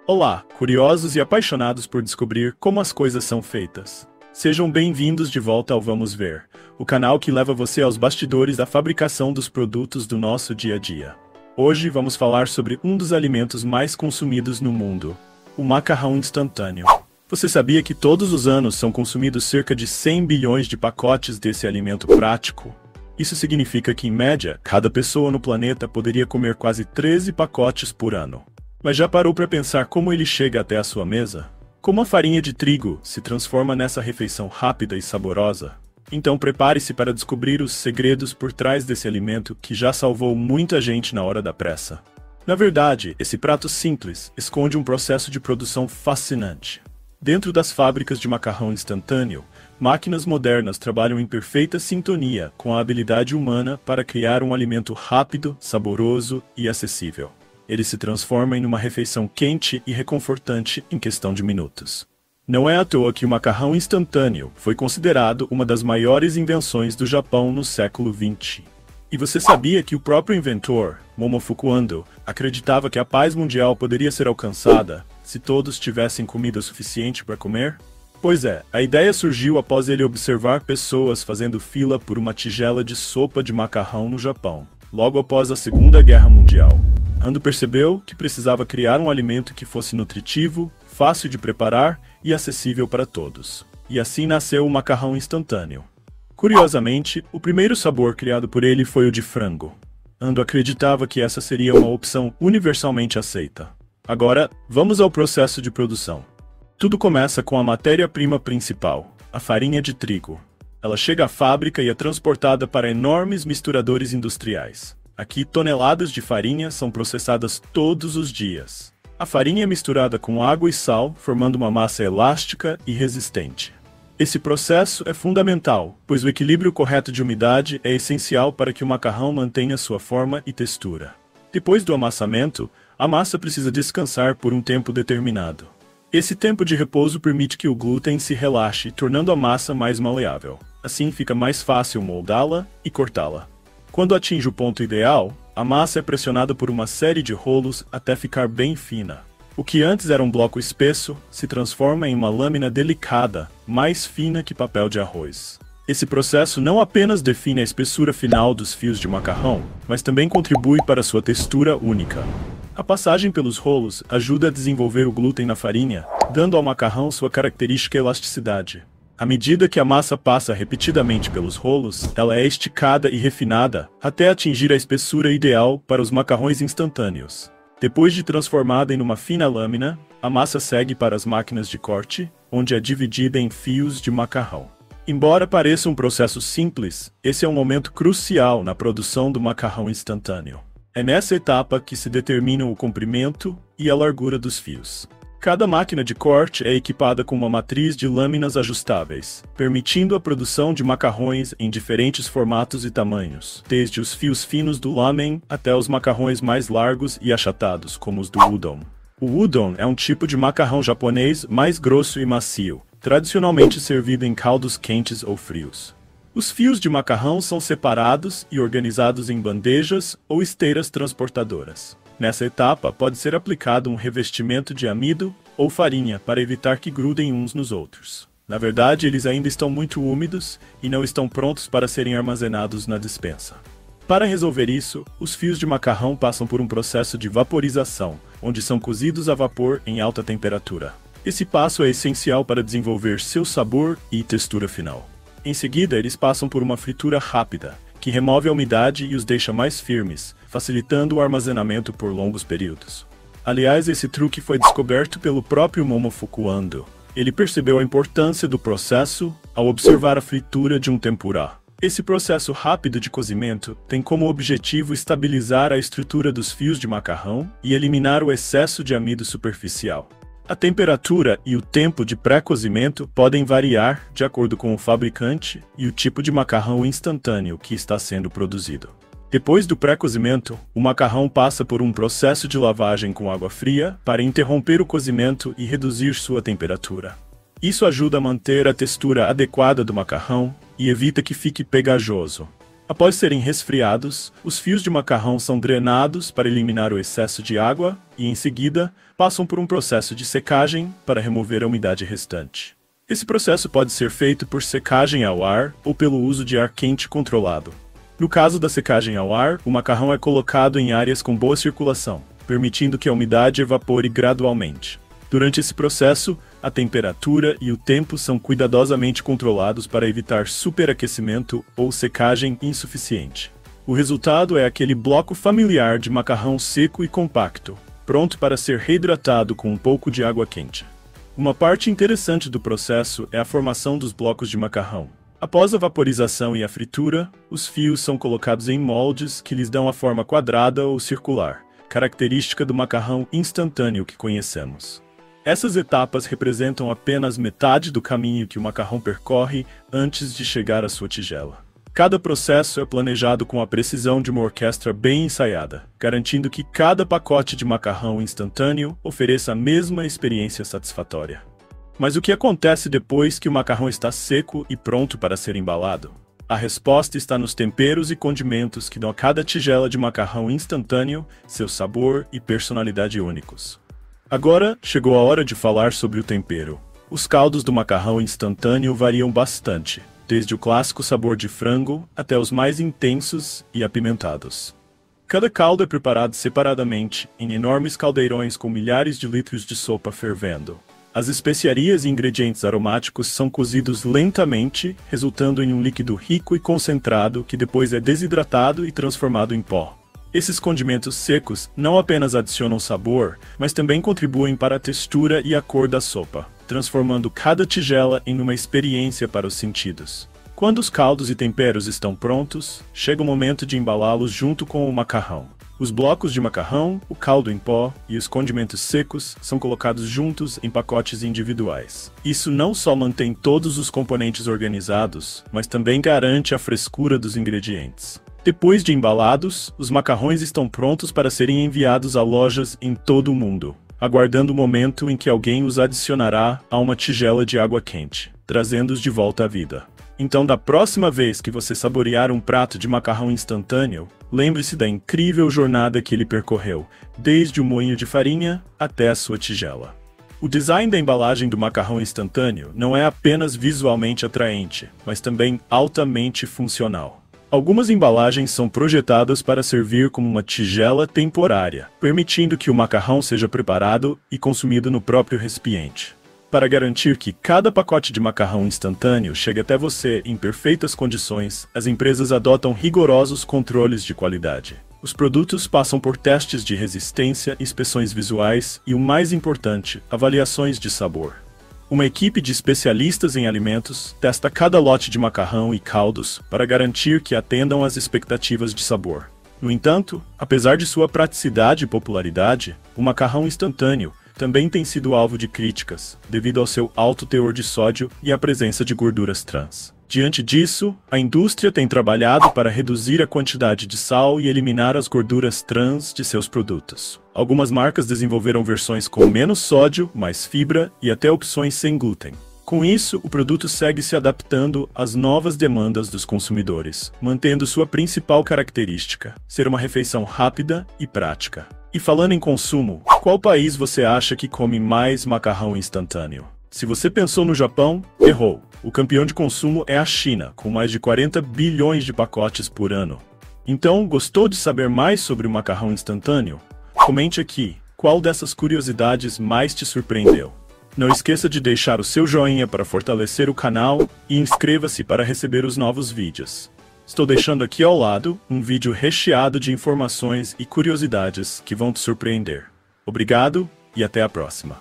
Olá, curiosos e apaixonados por descobrir como as coisas são feitas. Sejam bem-vindos de volta ao Vamos Ver, o canal que leva você aos bastidores da fabricação dos produtos do nosso dia a dia. Hoje vamos falar sobre um dos alimentos mais consumidos no mundo, o macarrão instantâneo. Você sabia que todos os anos são consumidos cerca de 100 bilhões de pacotes desse alimento prático? Isso significa que, em média, cada pessoa no planeta poderia comer quase 13 pacotes por ano. Mas já parou para pensar como ele chega até a sua mesa? Como a farinha de trigo se transforma nessa refeição rápida e saborosa? Então prepare-se para descobrir os segredos por trás desse alimento que já salvou muita gente na hora da pressa. Na verdade, esse prato simples esconde um processo de produção fascinante. Dentro das fábricas de macarrão instantâneo, máquinas modernas trabalham em perfeita sintonia com a habilidade humana para criar um alimento rápido, saboroso e acessível. Ele se transforma em uma refeição quente e reconfortante em questão de minutos. Não é à toa que o macarrão instantâneo foi considerado uma das maiores invenções do Japão no século XX. E você sabia que o próprio inventor, Momofuku Ando, acreditava que a paz mundial poderia ser alcançada se todos tivessem comida suficiente para comer? Pois é, a ideia surgiu após ele observar pessoas fazendo fila por uma tigela de sopa de macarrão no Japão, logo após a Segunda Guerra Mundial. Ando percebeu que precisava criar um alimento que fosse nutritivo, fácil de preparar e acessível para todos. E assim nasceu o macarrão instantâneo. Curiosamente, o primeiro sabor criado por ele foi o de frango. Ando acreditava que essa seria uma opção universalmente aceita. Agora, vamos ao processo de produção. Tudo começa com a matéria-prima principal, a farinha de trigo. Ela chega à fábrica e é transportada para enormes misturadores industriais. Aqui, toneladas de farinha são processadas todos os dias. A farinha é misturada com água e sal, formando uma massa elástica e resistente. Esse processo é fundamental, pois o equilíbrio correto de umidade é essencial para que o macarrão mantenha sua forma e textura. Depois do amassamento, a massa precisa descansar por um tempo determinado. Esse tempo de repouso permite que o glúten se relaxe, tornando a massa mais maleável. Assim fica mais fácil moldá-la e cortá-la. Quando atinge o ponto ideal, a massa é pressionada por uma série de rolos até ficar bem fina. O que antes era um bloco espesso se transforma em uma lâmina delicada, mais fina que papel de arroz. Esse processo não apenas define a espessura final dos fios de macarrão, mas também contribui para sua textura única. A passagem pelos rolos ajuda a desenvolver o glúten na farinha, dando ao macarrão sua característica elasticidade. À medida que a massa passa repetidamente pelos rolos, ela é esticada e refinada até atingir a espessura ideal para os macarrões instantâneos. Depois de transformada em uma fina lâmina, a massa segue para as máquinas de corte, onde é dividida em fios de macarrão. Embora pareça um processo simples, esse é um momento crucial na produção do macarrão instantâneo. É nessa etapa que se determinam o comprimento e a largura dos fios. Cada máquina de corte é equipada com uma matriz de lâminas ajustáveis, permitindo a produção de macarrões em diferentes formatos e tamanhos, desde os fios finos do lamen até os macarrões mais largos e achatados, como os do udon. O udon é um tipo de macarrão japonês mais grosso e macio, tradicionalmente servido em caldos quentes ou frios. Os fios de macarrão são separados e organizados em bandejas ou esteiras transportadoras. Nessa etapa, pode ser aplicado um revestimento de amido ou farinha para evitar que grudem uns nos outros. Na verdade, eles ainda estão muito úmidos e não estão prontos para serem armazenados na despensa. Para resolver isso, os fios de macarrão passam por um processo de vaporização, onde são cozidos a vapor em alta temperatura. Esse passo é essencial para desenvolver seu sabor e textura final. Em seguida, eles passam por uma fritura rápida, que remove a umidade e os deixa mais firmes, facilitando o armazenamento por longos períodos. Aliás, esse truque foi descoberto pelo próprio Momofuku Ando. Ele percebeu a importância do processo ao observar a fritura de um tempurá. Esse processo rápido de cozimento tem como objetivo estabilizar a estrutura dos fios de macarrão e eliminar o excesso de amido superficial. A temperatura e o tempo de pré-cozimento podem variar de acordo com o fabricante e o tipo de macarrão instantâneo que está sendo produzido. Depois do pré-cozimento, o macarrão passa por um processo de lavagem com água fria para interromper o cozimento e reduzir sua temperatura. Isso ajuda a manter a textura adequada do macarrão e evita que fique pegajoso. Após serem resfriados, os fios de macarrão são drenados para eliminar o excesso de água e, em seguida, passam por um processo de secagem para remover a umidade restante. Esse processo pode ser feito por secagem ao ar ou pelo uso de ar quente controlado. No caso da secagem ao ar, o macarrão é colocado em áreas com boa circulação, permitindo que a umidade evapore gradualmente. Durante esse processo, a temperatura e o tempo são cuidadosamente controlados para evitar superaquecimento ou secagem insuficiente. O resultado é aquele bloco familiar de macarrão seco e compacto, pronto para ser reidratado com um pouco de água quente. Uma parte interessante do processo é a formação dos blocos de macarrão. Após a vaporização e a fritura, os fios são colocados em moldes que lhes dão a forma quadrada ou circular, característica do macarrão instantâneo que conhecemos. Essas etapas representam apenas metade do caminho que o macarrão percorre antes de chegar à sua tigela. Cada processo é planejado com a precisão de uma orquestra bem ensaiada, garantindo que cada pacote de macarrão instantâneo ofereça a mesma experiência satisfatória. Mas o que acontece depois que o macarrão está seco e pronto para ser embalado? A resposta está nos temperos e condimentos que dão a cada tigela de macarrão instantâneo seu sabor e personalidade únicos. Agora, chegou a hora de falar sobre o tempero. Os caldos do macarrão instantâneo variam bastante, desde o clássico sabor de frango até os mais intensos e apimentados. Cada caldo é preparado separadamente, em enormes caldeirões com milhares de litros de sopa fervendo. As especiarias e ingredientes aromáticos são cozidos lentamente, resultando em um líquido rico e concentrado que depois é desidratado e transformado em pó. Esses condimentos secos não apenas adicionam sabor, mas também contribuem para a textura e a cor da sopa, transformando cada tigela em uma experiência para os sentidos. Quando os caldos e temperos estão prontos, chega o momento de embalá-los junto com o macarrão. Os blocos de macarrão, o caldo em pó e os condimentos secos são colocados juntos em pacotes individuais. Isso não só mantém todos os componentes organizados, mas também garante a frescura dos ingredientes. Depois de embalados, os macarrões estão prontos para serem enviados a lojas em todo o mundo, aguardando o momento em que alguém os adicionará a uma tigela de água quente, trazendo-os de volta à vida. Então, da próxima vez que você saborear um prato de macarrão instantâneo, lembre-se da incrível jornada que ele percorreu, desde o moinho de farinha até a sua tigela. O design da embalagem do macarrão instantâneo não é apenas visualmente atraente, mas também altamente funcional. Algumas embalagens são projetadas para servir como uma tigela temporária, permitindo que o macarrão seja preparado e consumido no próprio recipiente. Para garantir que cada pacote de macarrão instantâneo chegue até você em perfeitas condições, as empresas adotam rigorosos controles de qualidade. Os produtos passam por testes de resistência, inspeções visuais e, o mais importante, avaliações de sabor. Uma equipe de especialistas em alimentos testa cada lote de macarrão e caldos para garantir que atendam às expectativas de sabor. No entanto, apesar de sua praticidade e popularidade, o macarrão instantâneo também tem sido alvo de críticas, devido ao seu alto teor de sódio e à presença de gorduras trans. Diante disso, a indústria tem trabalhado para reduzir a quantidade de sal e eliminar as gorduras trans de seus produtos. Algumas marcas desenvolveram versões com menos sódio, mais fibra e até opções sem glúten. Com isso, o produto segue se adaptando às novas demandas dos consumidores, mantendo sua principal característica, ser uma refeição rápida e prática. E falando em consumo, qual país você acha que come mais macarrão instantâneo? Se você pensou no Japão, errou. O campeão de consumo é a China, com mais de 40 bilhões de pacotes por ano. Então, gostou de saber mais sobre o macarrão instantâneo? Comente aqui, qual dessas curiosidades mais te surpreendeu? Não esqueça de deixar o seu joinha para fortalecer o canal e inscreva-se para receber os novos vídeos. Estou deixando aqui ao lado um vídeo recheado de informações e curiosidades que vão te surpreender. Obrigado e até a próxima.